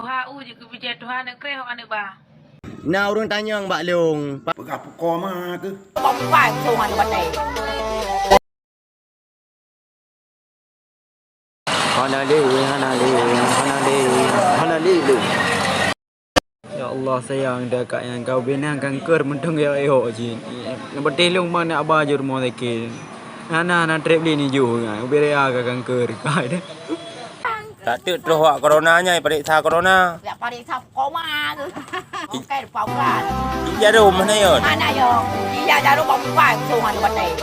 HU je ke bijak Tuhan nak kreh orang ba. Nah, urang tanya Mbak Long. Pegah pukul mah ke? Bông vàng Tuhan balik. Hanali. Ya Allah sayang dah kat yang kau binang kanker mentung ya yo jin. Betelung mana abah je rumah sakit. Nana trip ni ju ngai berea ka kanker kai dah. Tak tu terus wak coronanya periksa corona. Ya pada sap koma tu. Okey bông vàng. Iya rumah na yon. Mana yo? Iya jaru bông vàng Tuhan balik.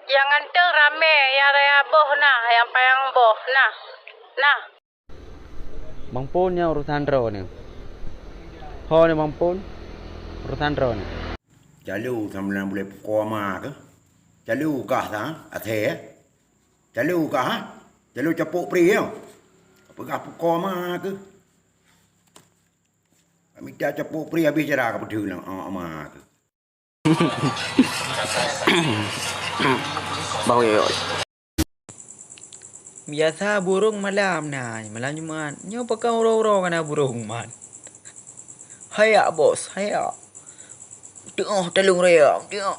Yang anteng rame, yang raya boh nah, yang payang boh nah. Nah. Bang Pun yang urusan ro ni. Ho ni Bang Pun urusan ro ni. Jalu sambil boleh pukul mah ke? Jalu kah tak? Athe? Jalu kah? Jalu capuk pri yo. Pegah pukul mah ke? Kami dah capuk pri habis cara ke pedul lah mah ke. Bau yo. Biasa burung malam nah, malam Jumaat. Nyo pakau ro-ro kana burung man. Haya bos, haya. Tengok telung raya, tengok.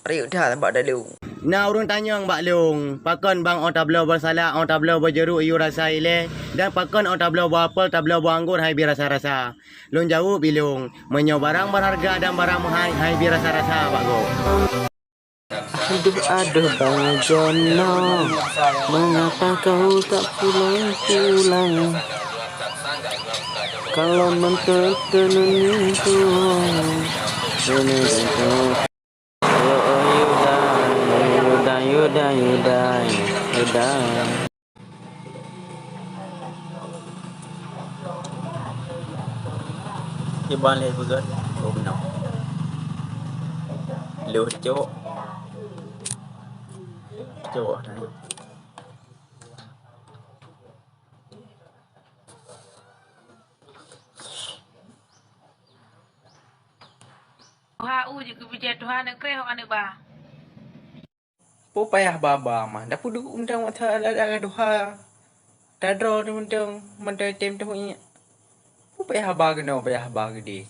Raya dah tempat telung. Nah, urang tanya Mbak Long, pakon bang on tablo bersalak, on tablo berjeruk you rasa ile dan pakon on tablo berapel, tablo beranggur hai bi rasa-rasa. Long jawab bilung, menyo barang berharga dan barang mahal hai bi rasa-rasa Pak Go. Aduh bang Jono, mengapa kau tak pulang? Kalau mentenun itu, you die. Iban le bukan, oh no. Lu cok tadi. HU je ke bijak Tuhan nak kreh orang ba. Po payah baba mah. Dah pudu undang mata ada doha. Dah draw ni undang mandai tem tu nya. Po payah bag no payah bag di.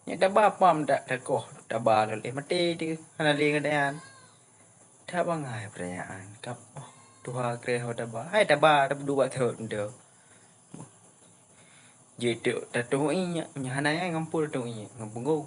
Nya dah bapa dak takoh dah ba le mati dia hana le ngadayan. Dah bangai perayaan kap doha kreh dah ba. Hai dah ba dah dua thot undang. Jadi dah tu nya hana yang ngampul tu nya ngabungu